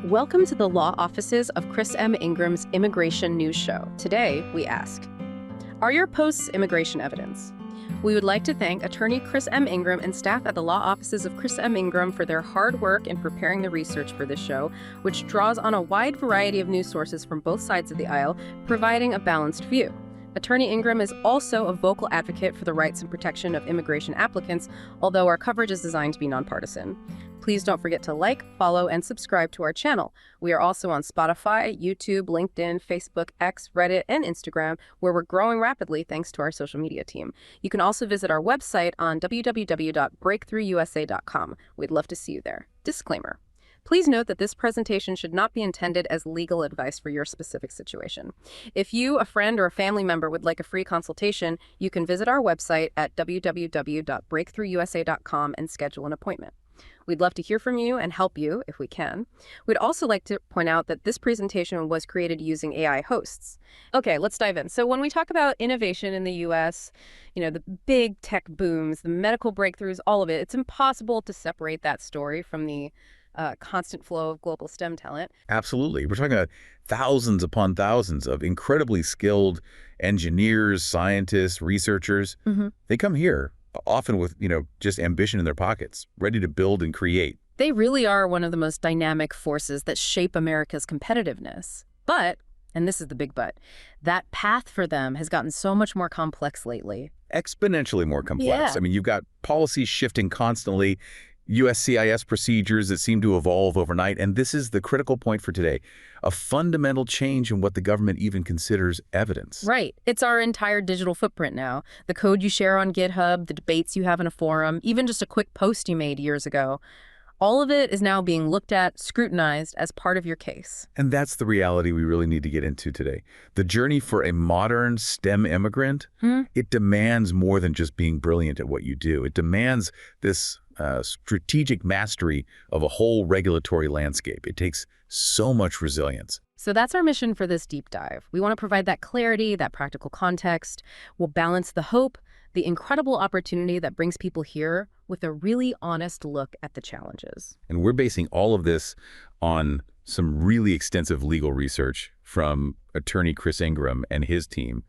Welcome to the law offices of Chris M. Ingram's Immigration News Show. Today, we ask, are your posts immigration evidence? We would like to thank attorney Chris M. Ingram and staff at the law offices of Chris M. Ingram for their hard work in preparing the research for this show, which draws on a wide variety of news sources from both sides of the aisle, providing a balanced view. Attorney Ingram is also a vocal advocate for the rights and protection of immigration applicants, although our coverage is designed to be nonpartisan. Please don't forget to like, follow, and subscribe to our channel. We are also on Spotify, YouTube, LinkedIn, Facebook, X, Reddit, and Instagram, where we're growing rapidly thanks to our social media team. You can also visit our website on www.breakthroughUSA.com. We'd love to see you there. Disclaimer. Please note that this presentation should not be intended as legal advice for your specific situation. If you, a friend, or a family member would like a free consultation, you can visit our website at www.breakthroughUSA.com and schedule an appointment. We'd love to hear from you and help you if we can. We'd also like to point out that this presentation was created using AI hosts. Okay, let's dive in. So when we talk about innovation in the US, the big tech booms, the medical breakthroughs, all of it, it's impossible to separate that story from the constant flow of global STEM talent. Absolutely. We're talking about thousands upon thousands of incredibly skilled engineers, scientists, researchers. They come here often with, just ambition in their pockets, ready to build and create. They really are one of the most dynamic forces that shape America's competitiveness. But, and this is the big but, that path for them has gotten so much more complex lately. Exponentially more complex. Yeah. I mean, you've got policies shifting constantly, USCIS procedures that seem to evolve overnight, and this is the critical point for today, a fundamental change in what the government even considers evidence. Right. It's our entire digital footprint now. The code you share on GitHub, the debates you have in a forum, even just a quick post you made years ago. All of it is now being looked at, scrutinized as part of your case. And that's the reality we really need to get into today. The journey for a modern STEM immigrant, it demands more than just being brilliant at what you do. It demands this strategic mastery of a whole regulatory landscape. It takes so much resilience. So that's our mission for this deep dive. We want to provide that clarity, that practical context. We'll balance the hope, the incredible opportunity that brings people here with a really honest look at the challenges. And we're basing all of this on some really extensive legal research from attorney Chris Ingram and his team.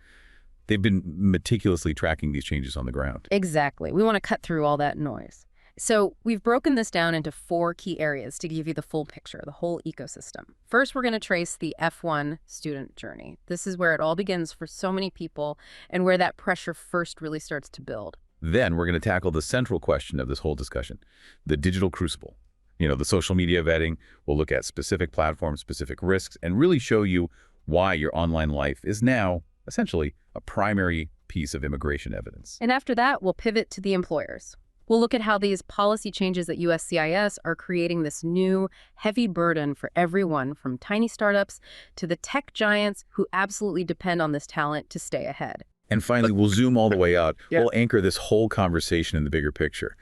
They've been meticulously tracking these changes on the ground. Exactly. We want to cut through all that noise. So we've broken this down into 4 key areas to give you the full picture, the whole ecosystem. First, we're going to trace the F-1 student journey. This is where it all begins for so many people and where that pressure first really starts to build. Then we're going to tackle the central question of this whole discussion, the digital crucible. The social media vetting. We'll look at specific platforms, specific risks, and really show you why your online life is now essentially a primary piece of immigration evidence. And after that, we'll pivot to the employers. We'll look at how these policy changes at USCIS are creating this new, heavy burden for everyone from tiny startups to the tech giants who absolutely depend on this talent to stay ahead. And finally, we'll zoom all the way out. We'll anchor this whole conversation in the bigger picture.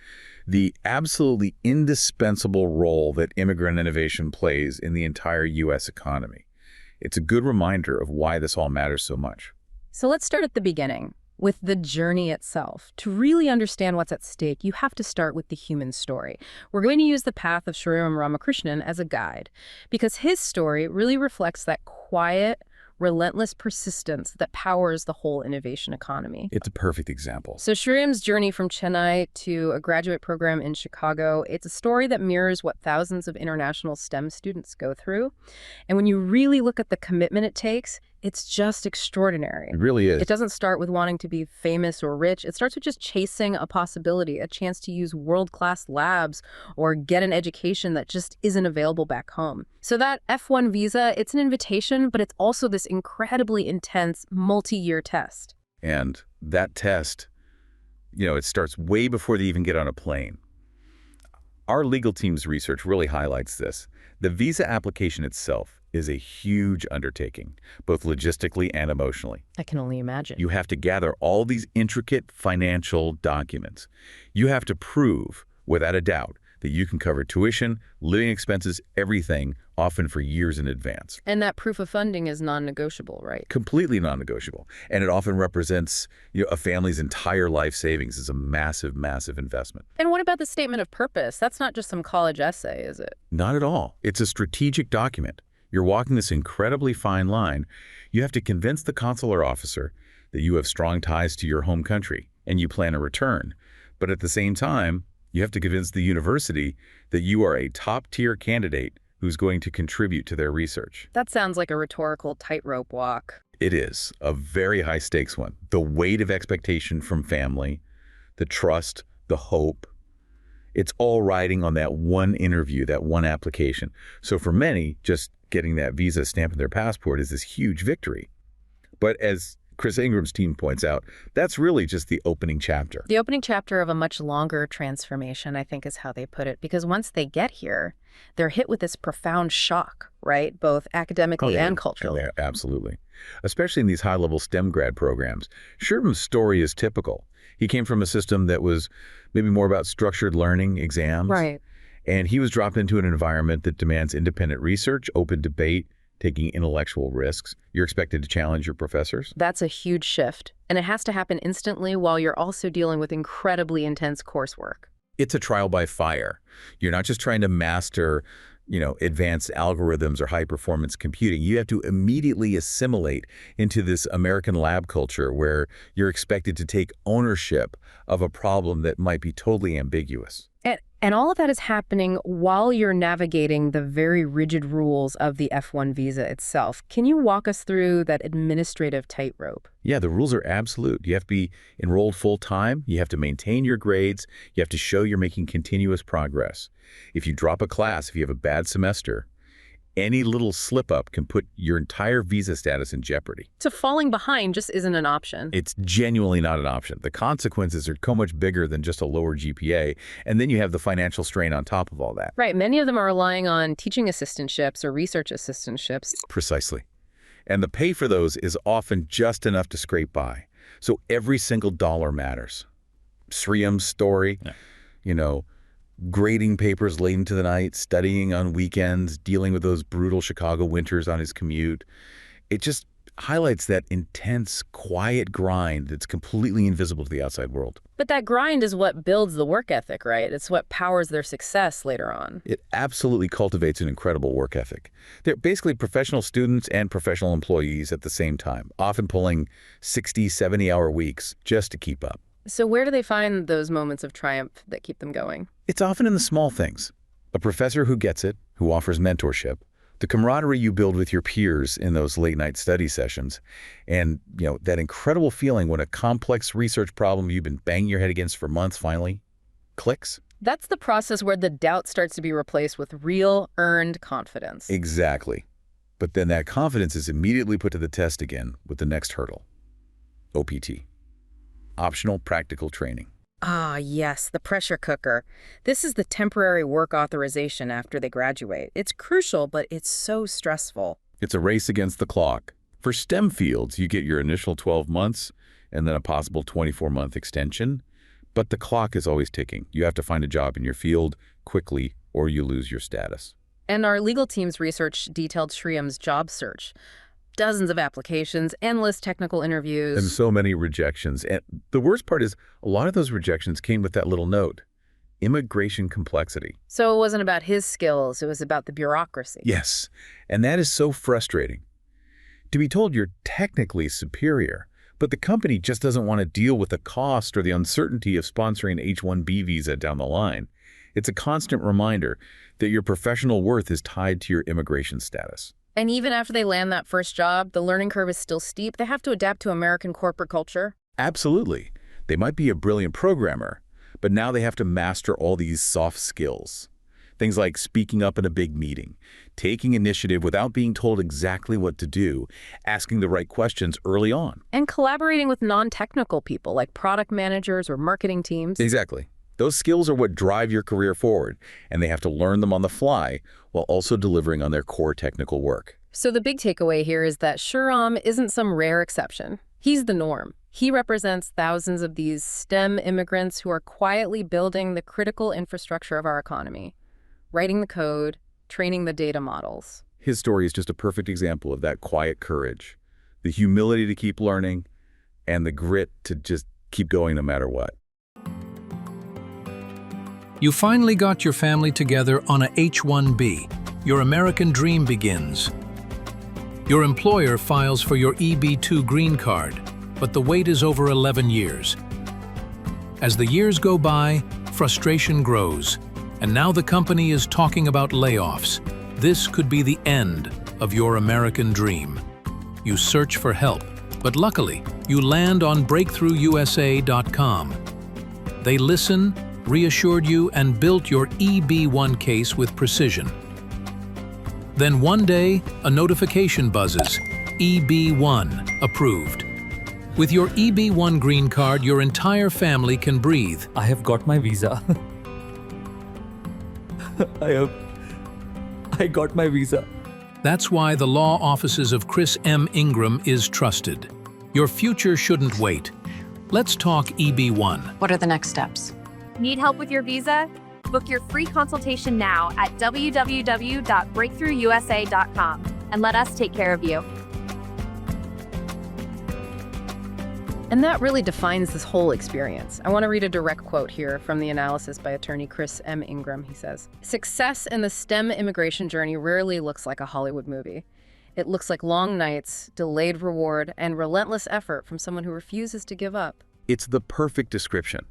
The absolutely indispensable role that immigrant innovation plays in the entire U.S. economy. It's a good reminder of why this all matters so much. So let's start at the beginning, with the journey itself. To really understand what's at stake, you have to start with the human story. We're going to use the path of Shriram Ramakrishnan as a guide, because his story really reflects that quiet, relentless persistence that powers the whole innovation economy. It's a perfect example. So Shriram's journey from Chennai to a graduate program in Chicago, it's a story that mirrors what thousands of international STEM students go through. And when you really look at the commitment it takes, it's just extraordinary. It really is. It doesn't start with wanting to be famous or rich. It starts with just chasing a possibility, a chance to use world-class labs or get an education that just isn't available back home. So that F-1 visa, it's an invitation, but it's also this incredibly intense multi-year test. And that test, it starts way before they even get on a plane. Our legal team's research really highlights this. The visa application itself is a huge undertaking, both logistically and emotionally. I can only imagine. You have to gather all these intricate financial documents. You have to prove, without a doubt, that you can cover tuition, living expenses, everything, often for years in advance. And that proof of funding is non-negotiable, right? Completely non-negotiable. And it often represents a family's entire life savings. Is a massive, massive investment. And what about the statement of purpose? That's not just some college essay, is it? Not at all. It's a strategic document. You're walking this incredibly fine line. You have to convince the consular officer that you have strong ties to your home country and you plan a return. But at the same time, you have to convince the university that you are a top-tier candidate who's going to contribute to their research. That sounds like a rhetorical tightrope walk. It is a very high-stakes one. The weight of expectation from family, the trust, the hope, it's all riding on that one interview, that one application. So for many, just getting that visa stamp in their passport is this huge victory. But as Chris Ingram's team points out, that's really just the opening chapter. The opening chapter of a much longer transformation, I think is how they put it, because once they get here, they're hit with this profound shock, right? Both academically and culturally. Yeah, absolutely. Especially in these high-level STEM grad programs. Shriram's story is typical. He came from a system that was maybe more about structured learning, exams. Right. And he was dropped into an environment that demands independent research, open debate, taking intellectual risks. You're expected to challenge your professors. That's a huge shift. And it has to happen instantly while you're also dealing with incredibly intense coursework. It's a trial by fire. You're not just trying to master, advanced algorithms or high-performance computing. You have to immediately assimilate into this American lab culture where you're expected to take ownership of a problem that might be totally ambiguous. And all of that is happening while you're navigating the very rigid rules of the F-1 visa itself. Can you walk us through that administrative tightrope? Yeah, the rules are absolute. You have to be enrolled full-time. You have to maintain your grades. You have to show you're making continuous progress. If you drop a class, if you have a bad semester, any little slip-up can put your entire visa status in jeopardy. So falling behind just isn't an option. It's genuinely not an option. The consequences are so much bigger than just a lower GPA, and then you have the financial strain on top of all that. Right. Many of them are relying on teaching assistantships or research assistantships. Precisely. And the pay for those is often just enough to scrape by. So every single dollar matters. Shriram's story, grading papers late into the night, studying on weekends, dealing with those brutal Chicago winters on his commute. It just highlights that intense, quiet grind that's completely invisible to the outside world. But that grind is what builds the work ethic, right? It's what powers their success later on. It absolutely cultivates an incredible work ethic. They're basically professional students and professional employees at the same time, often pulling 60, 70-hour weeks just to keep up. So where do they find those moments of triumph that keep them going? It's often in the small things. A professor who gets it, who offers mentorship, the camaraderie you build with your peers in those late-night study sessions, and that incredible feeling when a complex research problem you've been banging your head against for months finally clicks. That's the process where the doubt starts to be replaced with real, earned confidence. Exactly. But then that confidence is immediately put to the test again with the next hurdle, OPT. Optional practical training. Ah, yes, the pressure cooker. This is the temporary work authorization after they graduate. It's crucial, but it's so stressful. It's a race against the clock. For STEM fields, you get your initial 12 months and then a possible 24-month extension. But the clock is always ticking. You have to find a job in your field quickly or you lose your status. And our legal team's research detailed Shriram's job search. Dozens of applications, endless technical interviews. And so many rejections. And the worst part is a lot of those rejections came with that little note, immigration complexity. So it wasn't about his skills, it was about the bureaucracy. Yes, and that is so frustrating. To be told you're technically superior, but the company just doesn't want to deal with the cost or the uncertainty of sponsoring an H-1B visa down the line. It's a constant reminder that your professional worth is tied to your immigration status. And even after they land that first job, the learning curve is still steep. They have to adapt to American corporate culture. Absolutely. They might be a brilliant programmer, but now they have to master all these soft skills. Things like speaking up in a big meeting, taking initiative without being told exactly what to do, asking the right questions early on. And collaborating with non-technical people like product managers or marketing teams. Exactly. Those skills are what drive your career forward, and they have to learn them on the fly while also delivering on their core technical work. So the big takeaway here is that Shriram isn't some rare exception. He's the norm. He represents thousands of these STEM immigrants who are quietly building the critical infrastructure of our economy, writing the code, training the data models. His story is just a perfect example of that quiet courage, the humility to keep learning, and the grit to just keep going no matter what. You finally got your family together on a H-1B. Your American dream begins. Your employer files for your EB-2 green card, but the wait is over 11 years. As the years go by, frustration grows, and now the company is talking about layoffs. This could be the end of your American dream. You search for help, but luckily, you land on breakthroughusa.com. They listen, reassured you, and built your EB-1 case with precision. Then one day, a notification buzzes, EB-1 approved. With your EB-1 green card, your entire family can breathe. I have got my visa. I got my visa. That's why the law offices of Chris M. Ingram is trusted. Your future shouldn't wait. Let's talk EB-1. What are the next steps? Need help with your visa? Book your free consultation now at www.breakthroughusa.com and let us take care of you. And that really defines this whole experience. I want to read a direct quote here from the analysis by attorney Chris M. Ingram. He says, "Success in the STEM immigration journey rarely looks like a Hollywood movie. It looks like long nights, delayed reward, and relentless effort from someone who refuses to give up." It's the perfect description.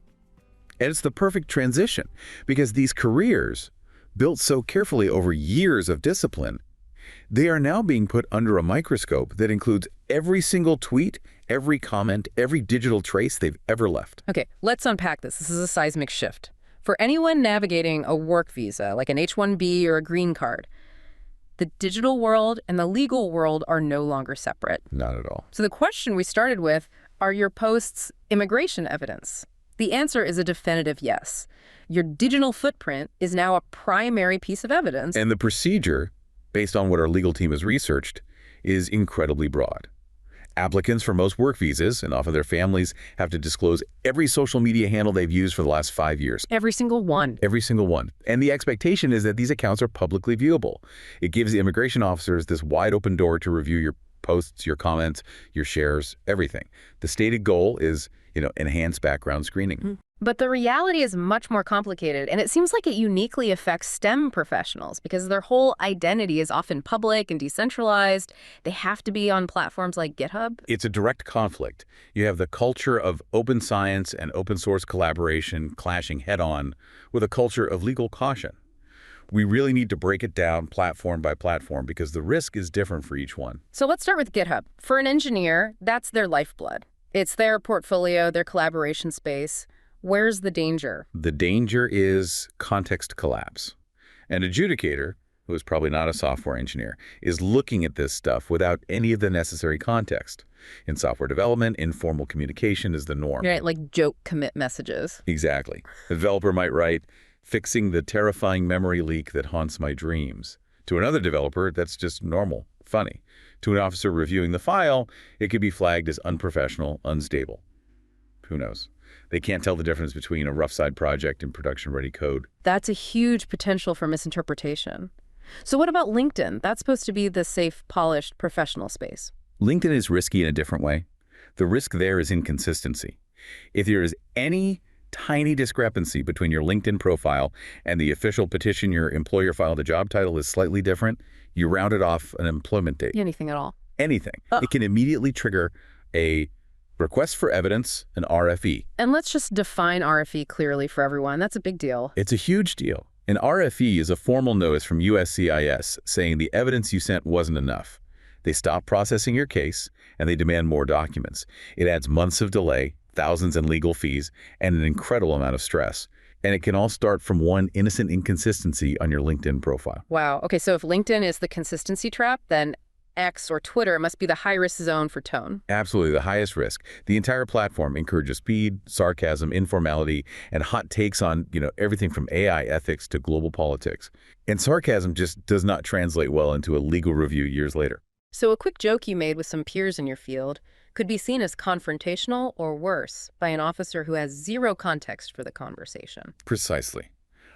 And it's the perfect transition, because these careers, built so carefully over years of discipline, they are now being put under a microscope that includes every single tweet, every comment, every digital trace they've ever left. Okay, let's unpack this. This is a seismic shift. For anyone navigating a work visa, like an H-1B or a green card, the digital world and the legal world are no longer separate. Not at all. So the question we started with, are your posts immigration evidence? The answer is a definitive yes. Your digital footprint is now a primary piece of evidence. And the procedure, based on what our legal team has researched, is incredibly broad. Applicants for most work visas and often their families have to disclose every social media handle they've used for the last 5 years. Every single one. Every single one. And the expectation is that these accounts are publicly viewable. It gives the immigration officers this wide open door to review your posts, your comments, your shares, everything. The stated goal is, enhanced background screening. But the reality is much more complicated, and it seems like it uniquely affects STEM professionals because their whole identity is often public and decentralized. They have to be on platforms like GitHub. It's a direct conflict. You have the culture of open science and open source collaboration clashing head-on with a culture of legal caution. We really need to break it down platform by platform because the risk is different for each one. So let's start with GitHub. For an engineer, that's their lifeblood. It's their portfolio, their collaboration space. Where's the danger? The danger is context collapse. An adjudicator, who is probably not a software engineer, is looking at this stuff without any of the necessary context. In software development, informal communication is the norm. Right, like joke commit messages. Exactly. A developer might write, "Fixing the terrifying memory leak that haunts my dreams." To another developer, that's just normal, funny. To an officer reviewing the file, it could be flagged as unprofessional, unstable. Who knows? They can't tell the difference between a rough side project and production-ready code. That's a huge potential for misinterpretation. So what about LinkedIn? That's supposed to be the safe, polished, professional space. LinkedIn is risky in a different way. The risk there is inconsistency. If there is any tiny discrepancy between your LinkedIn profile and the official petition your employer filed, a job title is slightly different, you round it off an employment date. Anything at all. Anything. It can immediately trigger a request for evidence, an RFE. And let's just define RFE clearly for everyone. That's a big deal. It's a huge deal. An RFE is a formal notice from USCIS saying the evidence you sent wasn't enough. They stop processing your case, and they demand more documents. It adds months of delay, thousands in legal fees, and an incredible amount of stress. And it can all start from one innocent inconsistency on your LinkedIn profile. Wow. Okay, so if LinkedIn is the consistency trap, then X or Twitter must be the high-risk zone for tone. Absolutely, the highest risk. The entire platform encourages speed, sarcasm, informality, and hot takes on, everything from AI ethics to global politics. And sarcasm just does not translate well into a legal review years later. So a quick joke you made with some peers in your field could be seen as confrontational or worse by an officer who has zero context for the conversation. Precisely.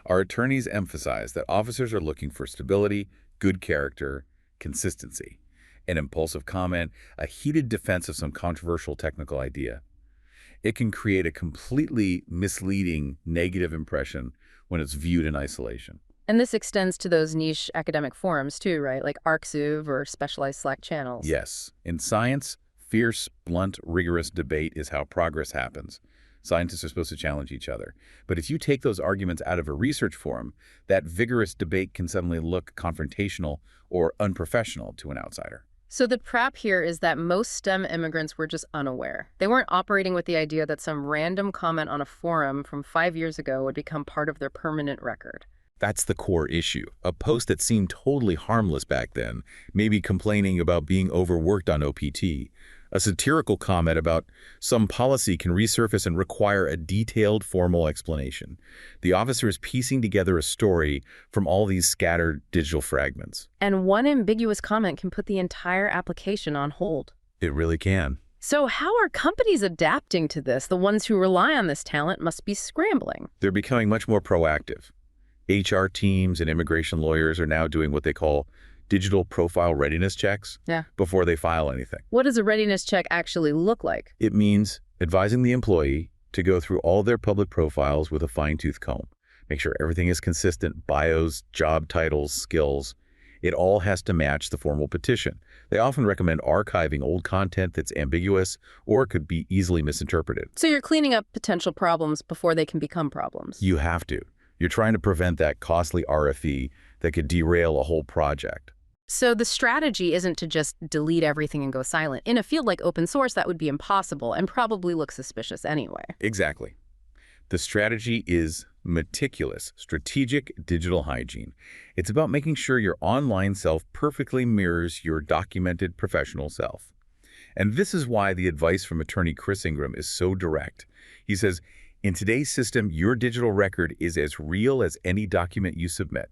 Our attorneys emphasize that officers are looking for stability, good character, consistency. An impulsive comment, a heated defense of some controversial technical idea. It can create a completely misleading negative impression when it's viewed in isolation. And this extends to those niche academic forums too, right? Like ArcSuv or specialized Slack channels. Yes. In science, fierce, blunt, rigorous debate is how progress happens. Scientists are supposed to challenge each other. But if you take those arguments out of a research forum, that vigorous debate can suddenly look confrontational or unprofessional to an outsider. So the trap here is that most STEM immigrants were just unaware. They weren't operating with the idea that some random comment on a forum from 5 years ago would become part of their permanent record. That's the core issue. A post that seemed totally harmless back then, maybe complaining about being overworked on OPT, a satirical comment about some policy can resurface and require a detailed formal explanation. The officer is piecing together a story from all these scattered digital fragments. And one ambiguous comment can put the entire application on hold. It really can. So how are companies adapting to this? The ones who rely on this talent must be scrambling. They're becoming much more proactive. HR teams and immigration lawyers are now doing what they call digital profile readiness checks before they file anything. What does a readiness check actually look like? It means advising the employee to go through all their public profiles with a fine-tooth comb. Make sure everything is consistent, bios, job titles, skills. It all has to match the formal petition. They often recommend archiving old content that's ambiguous or could be easily misinterpreted. So you're cleaning up potential problems before they can become problems. You have to. You're trying to prevent that costly RFE that could derail a whole project. So the strategy isn't to just delete everything and go silent. In a field like open source, that would be impossible and probably look suspicious anyway. Exactly. The strategy is meticulous, strategic digital hygiene. It's about making sure your online self perfectly mirrors your documented professional self. And this is why the advice from attorney Chris Ingram is so direct. He says, in today's system, your digital record is as real as any document you submit.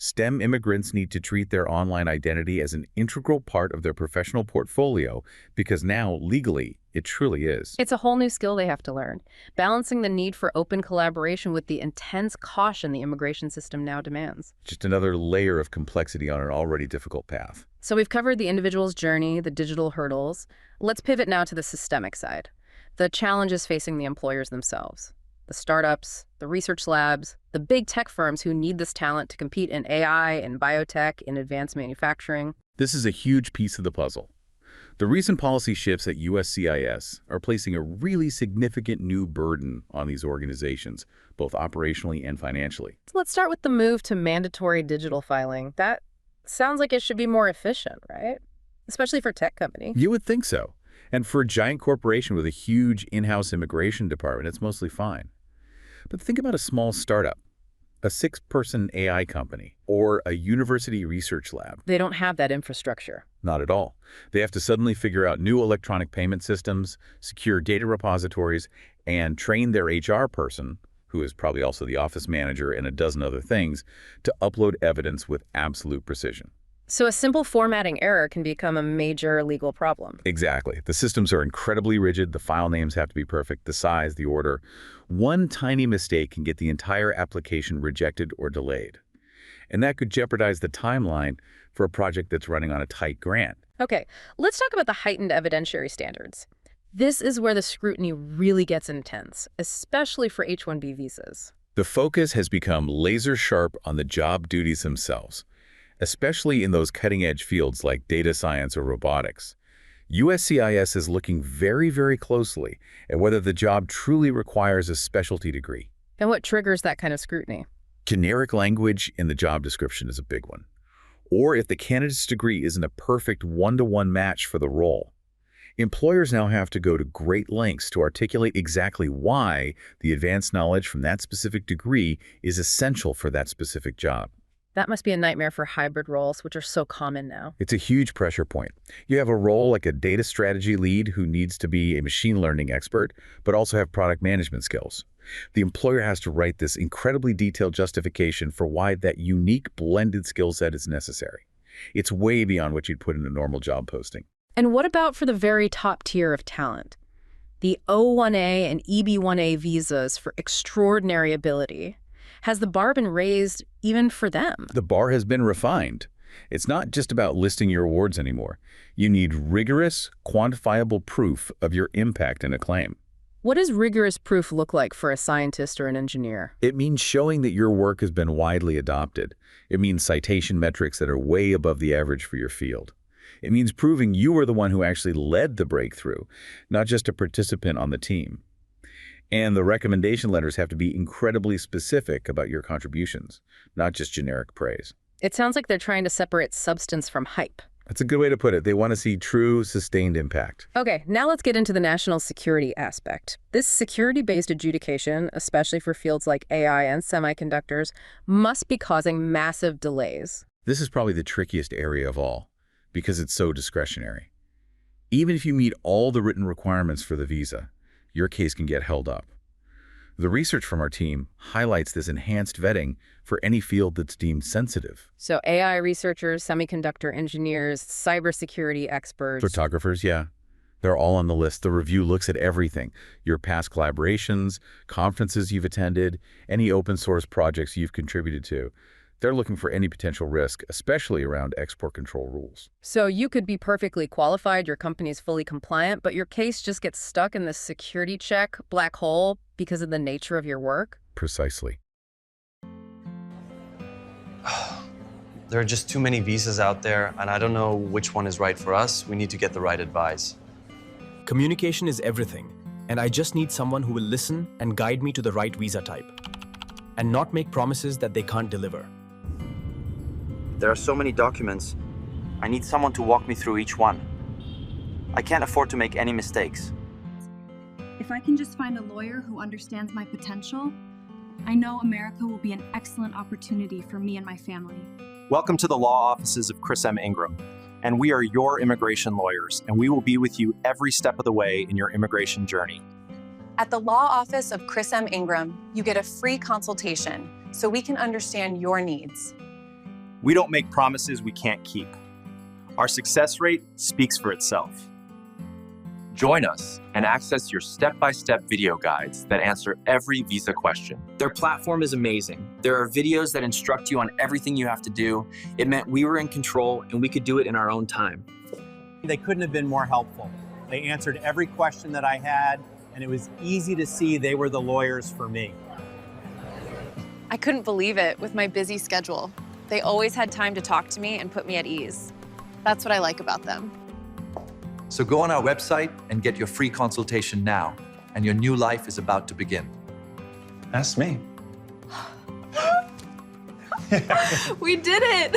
STEM immigrants need to treat their online identity as an integral part of their professional portfolio because now, legally, it truly is. It's a whole new skill they have to learn, balancing the need for open collaboration with the intense caution the immigration system now demands. Just another layer of complexity on an already difficult path. So we've covered the individual's journey, the digital hurdles. Let's pivot now to the systemic side. The challenges facing the employers themselves. The startups, the research labs, the big tech firms who need this talent to compete in AI, in biotech, in advanced manufacturing. This is a huge piece of the puzzle. The recent policy shifts at USCIS are placing a really significant new burden on these organizations, both operationally and financially. So let's start with the move to mandatory digital filing. That sounds like it should be more efficient, right? Especially for a tech company. You would think so. And for a giant corporation with a huge in-house immigration department, it's mostly fine. But think about a small startup, a 6-person AI company, or a university research lab. They don't have that infrastructure. Not at all. They have to suddenly figure out new electronic payment systems, secure data repositories, and train their HR person, who is probably also the office manager and a dozen other things, to upload evidence with absolute precision. So a simple formatting error can become a major legal problem. Exactly. The systems are incredibly rigid. The file names have to be perfect, the size, the order. One tiny mistake can get the entire application rejected or delayed. And that could jeopardize the timeline for a project that's running on a tight grant. Okay, let's talk about the heightened evidentiary standards. This is where the scrutiny really gets intense, especially for H-1B visas. The focus has become laser sharp on the job duties themselves, especially in those cutting-edge fields like data science or robotics. USCIS is looking very, very closely at whether the job truly requires a specialty degree. And what triggers that kind of scrutiny? Generic language in the job description is a big one. Or if the candidate's degree isn't a perfect one-to-one match for the role. Employers now have to go to great lengths to articulate exactly why the advanced knowledge from that specific degree is essential for that specific job. That must be a nightmare for hybrid roles, which are so common now. It's a huge pressure point. You have a role like a data strategy lead who needs to be a machine learning expert, but also have product management skills. The employer has to write this incredibly detailed justification for why that unique blended skill set is necessary. It's way beyond what you'd put in a normal job posting. And what about for the very top tier of talent? The O1A and EB1A visas for extraordinary ability. Has the bar been raised even for them? The bar has been refined. It's not just about listing your awards anymore. You need rigorous, quantifiable proof of your impact in a claim. What does rigorous proof look like for a scientist or an engineer? It means showing that your work has been widely adopted. It means citation metrics that are way above the average for your field. It means proving you were the one who actually led the breakthrough, not just a participant on the team. And the recommendation letters have to be incredibly specific about your contributions, not just generic praise. It sounds like they're trying to separate substance from hype. That's a good way to put it. They want to see true, sustained impact. Okay, now let's get into the national security aspect. This security-based adjudication, especially for fields like AI and semiconductors, must be causing massive delays. This is probably the trickiest area of all, because it's so discretionary. Even if you meet all the written requirements for the visa, your case can get held up. The research from our team highlights this enhanced vetting for any field that's deemed sensitive. So AI researchers, semiconductor engineers, cybersecurity experts. Photographers, yeah. They're all on the list. The review looks at everything. Your past collaborations, conferences you've attended, any open source projects you've contributed to. They're looking for any potential risk, especially around export control rules. So you could be perfectly qualified, your company's fully compliant, but your case just gets stuck in this security check black hole because of the nature of your work? Precisely. There are just too many visas out there, and I don't know which one is right for us. We need to get the right advice. Communication is everything, and I just need someone who will listen and guide me to the right visa type, and not make promises that they can't deliver. There are so many documents. I need someone to walk me through each one. I can't afford to make any mistakes. If I can just find a lawyer who understands my potential, I know America will be an excellent opportunity for me and my family. Welcome to the law offices of Chris M. Ingram, and we are your immigration lawyers, and we will be with you every step of the way in your immigration journey. At the law office of Chris M. Ingram, you get a free consultation so we can understand your needs. We don't make promises we can't keep. Our success rate speaks for itself. Join us and access your step-by-step video guides that answer every visa question. Their platform is amazing. There are videos that instruct you on everything you have to do. It meant we were in control and we could do it in our own time. They couldn't have been more helpful. They answered every question that I had, and it was easy to see they were the lawyers for me. I couldn't believe it with my busy schedule. They always had time to talk to me and put me at ease. That's what I like about them. So go on our website and get your free consultation now, and your new life is about to begin. Ask me. We did it!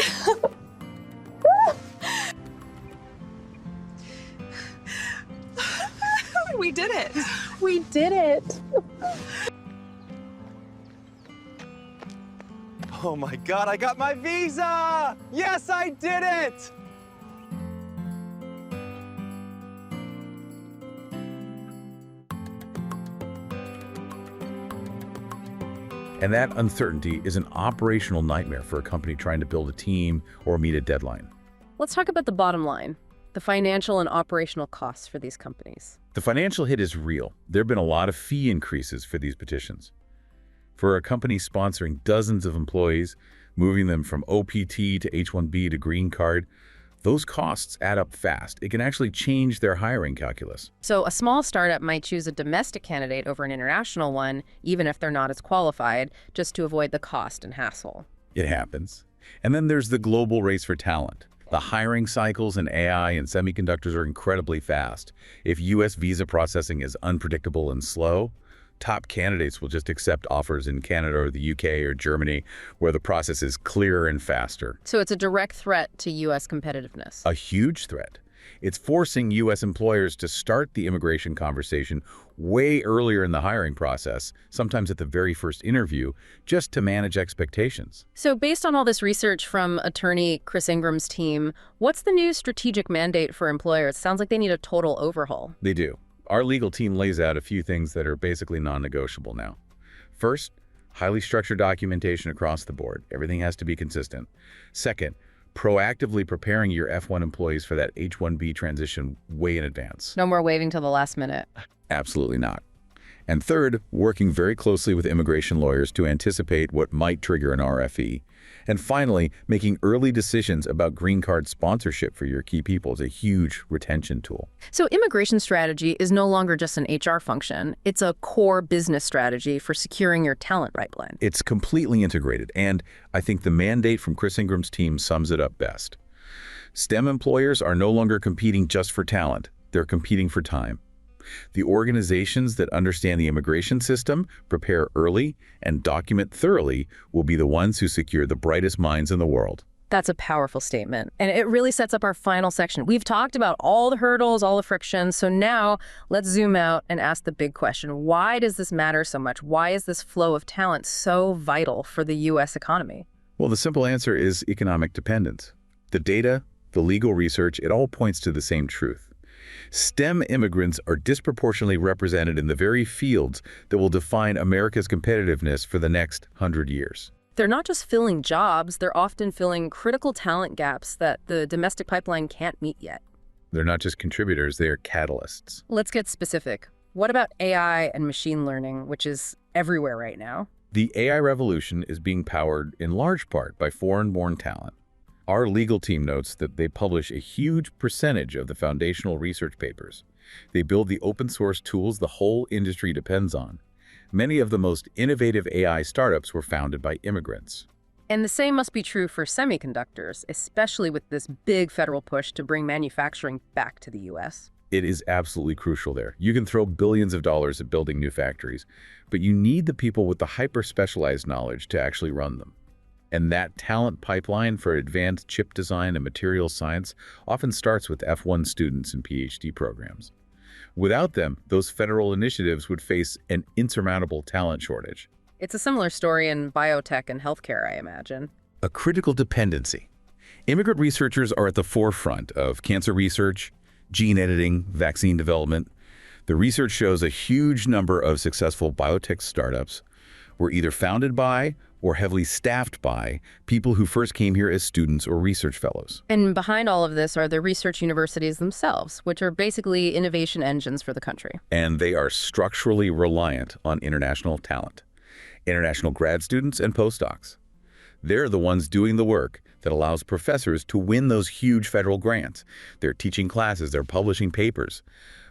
We did it! We did it! Oh my God, I got my visa! Yes, I did it! And that uncertainty is an operational nightmare for a company trying to build a team or meet a deadline. Let's talk about the bottom line, the financial and operational costs for these companies. The financial hit is real. There have been a lot of fee increases for these petitions. For a company sponsoring dozens of employees, moving them from OPT to H-1B to green card, those costs add up fast. It can actually change their hiring calculus. So a small startup might choose a domestic candidate over an international one, even if they're not as qualified, just to avoid the cost and hassle. It happens. And then there's the global race for talent. The hiring cycles in AI and semiconductors are incredibly fast. If U.S. visa processing is unpredictable and slow, top candidates will just accept offers in Canada or the UK or Germany, where the process is clearer and faster. So it's a direct threat to U.S. competitiveness. A huge threat. It's forcing U.S. employers to start the immigration conversation way earlier in the hiring process, sometimes at the very first interview, just to manage expectations. So based on all this research from attorney Chris Ingram's team, what's the new strategic mandate for employers? Sounds like they need a total overhaul. They do. Our legal team lays out a few things that are basically non-negotiable now. First, highly structured documentation across the board. Everything has to be consistent. Second, proactively preparing your F-1 employees for that H-1B transition way in advance. No more waiting till the last minute. Absolutely not. And third, working very closely with immigration lawyers to anticipate what might trigger an RFE. And finally, making early decisions about green card sponsorship for your key people is a huge retention tool. So immigration strategy is no longer just an HR function. It's a core business strategy for securing your talent pipeline. It's completely integrated, and I think the mandate from Chris Ingram's team sums it up best. STEM employers are no longer competing just for talent. They're competing for time. The organizations that understand the immigration system, prepare early, and document thoroughly will be the ones who secure the brightest minds in the world. That's a powerful statement, and it really sets up our final section. We've talked about all the hurdles, all the frictions, so now let's zoom out and ask the big question. Why does this matter so much? Why is this flow of talent so vital for the U.S. economy? Well, the simple answer is economic dependence. The data, the legal research, it all points to the same truth. STEM immigrants are disproportionately represented in the very fields that will define America's competitiveness for the next 100 years. They're not just filling jobs, they're often filling critical talent gaps that the domestic pipeline can't meet yet. They're not just contributors, they are catalysts. Let's get specific. What about AI and machine learning, which is everywhere right now? The AI revolution is being powered in large part by foreign-born talent. Our legal team notes that they publish a huge percentage of the foundational research papers. They build the open source tools the whole industry depends on. Many of the most innovative AI startups were founded by immigrants. And the same must be true for semiconductors, especially with this big federal push to bring manufacturing back to the U.S. It is absolutely crucial there. You can throw billions of dollars at building new factories, but you need the people with the hyper-specialized knowledge to actually run them. And that talent pipeline for advanced chip design and materials science often starts with F-1 students and PhD programs. Without them, those federal initiatives would face an insurmountable talent shortage. It's a similar story in biotech and healthcare, I imagine. A critical dependency. Immigrant researchers are at the forefront of cancer research, gene editing, vaccine development. The research shows a huge number of successful biotech startups were either founded by or heavily staffed by people who first came here as students or research fellows. And behind all of this are the research universities themselves, which are basically innovation engines for the country. And they are structurally reliant on international talent, international grad students and postdocs. They're the ones doing the work that allows professors to win those huge federal grants. They're teaching classes, they're publishing papers.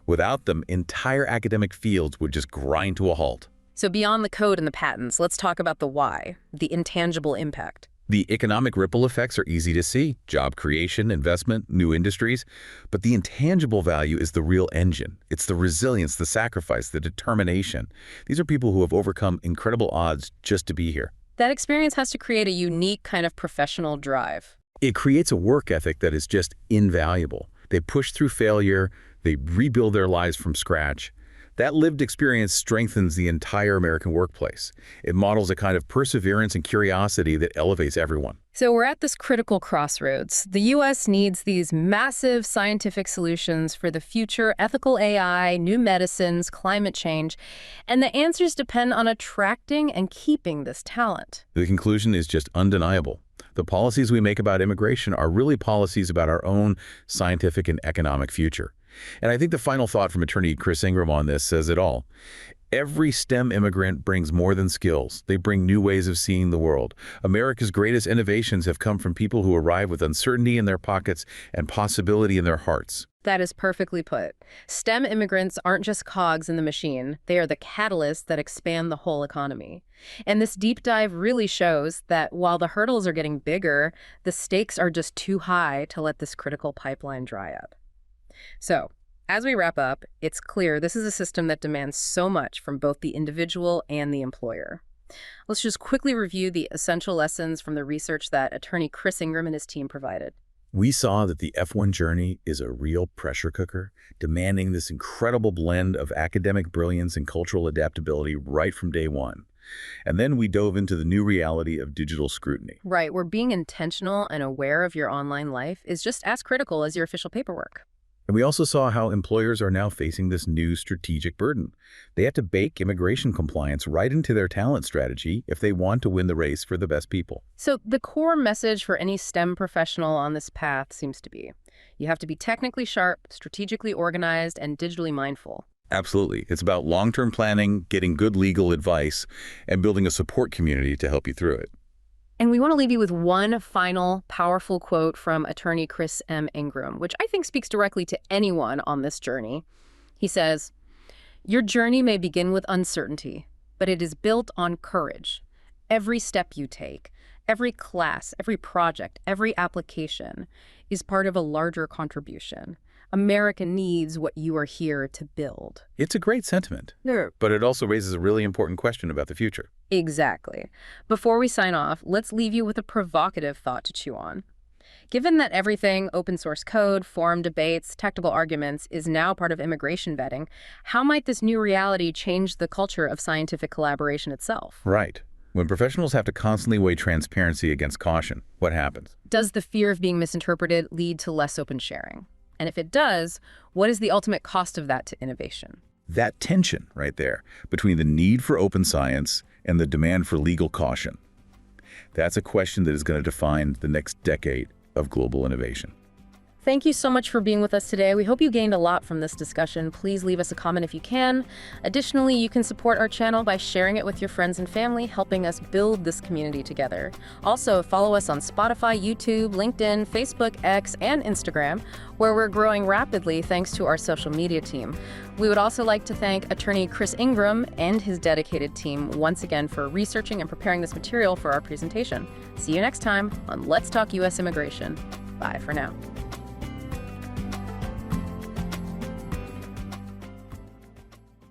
Without them, entire academic fields would just grind to a halt. So beyond the code and the patents, let's talk about the why, the intangible impact. The economic ripple effects are easy to see: job creation, investment, new industries. But the intangible value is the real engine. It's the resilience, the sacrifice, the determination. These are people who have overcome incredible odds just to be here. That experience has to create a unique kind of professional drive. It creates a work ethic that is just invaluable. They push through failure, they rebuild their lives from scratch. That lived experience strengthens the entire American workplace. It models a kind of perseverance and curiosity that elevates everyone. So we're at this critical crossroads. The U.S. needs these massive scientific solutions for the future: ethical AI, new medicines, climate change. And the answers depend on attracting and keeping this talent. The conclusion is just undeniable. The policies we make about immigration are really policies about our own scientific and economic future. And I think the final thought from attorney Chris Ingram on this says it all. Every STEM immigrant brings more than skills. They bring new ways of seeing the world. America's greatest innovations have come from people who arrive with uncertainty in their pockets and possibility in their hearts. That is perfectly put. STEM immigrants aren't just cogs in the machine. They are the catalysts that expand the whole economy. And this deep dive really shows that while the hurdles are getting bigger, the stakes are just too high to let this critical pipeline dry up. So, as we wrap up, it's clear this is a system that demands so much from both the individual and the employer. Let's just quickly review the essential lessons from the research that attorney Chris Ingram and his team provided. We saw that the F-1 journey is a real pressure cooker, demanding this incredible blend of academic brilliance and cultural adaptability right from day one. And then we dove into the new reality of digital scrutiny. Right, where being intentional and aware of your online life is just as critical as your official paperwork. And we also saw how employers are now facing this new strategic burden. They have to bake immigration compliance right into their talent strategy if they want to win the race for the best people. So the core message for any STEM professional on this path seems to be, you have to be technically sharp, strategically organized, and digitally mindful. Absolutely. It's about long-term planning, getting good legal advice, and building a support community to help you through it. And we want to leave you with one final powerful quote from attorney Chris M. Ingram, which I think speaks directly to anyone on this journey. He says, "Your journey may begin with uncertainty, but it is built on courage. Every step you take, every class, every project, every application is part of a larger contribution. America needs what you are here to build." It's a great sentiment, but it also raises a really important question about the future. Exactly. Before we sign off, let's leave you with a provocative thought to chew on. Given that everything, open source code, forum debates, technical arguments, is now part of immigration vetting, how might this new reality change the culture of scientific collaboration itself? Right. When professionals have to constantly weigh transparency against caution, what happens? Does the fear of being misinterpreted lead to less open sharing? And if it does, what is the ultimate cost of that to innovation? That tension right there between the need for open science and the demand for legal caution. That's a question that is going to define the next decade of global innovation. Thank you so much for being with us today. We hope you gained a lot from this discussion. Please leave us a comment if you can. Additionally, you can support our channel by sharing it with your friends and family, helping us build this community together. Also, follow us on Spotify, YouTube, LinkedIn, Facebook, X, and Instagram, where we're growing rapidly thanks to our social media team. We would also like to thank attorney Chris Ingram and his dedicated team once again for researching and preparing this material for our presentation. See you next time on Let's Talk U.S. Immigration. Bye for now.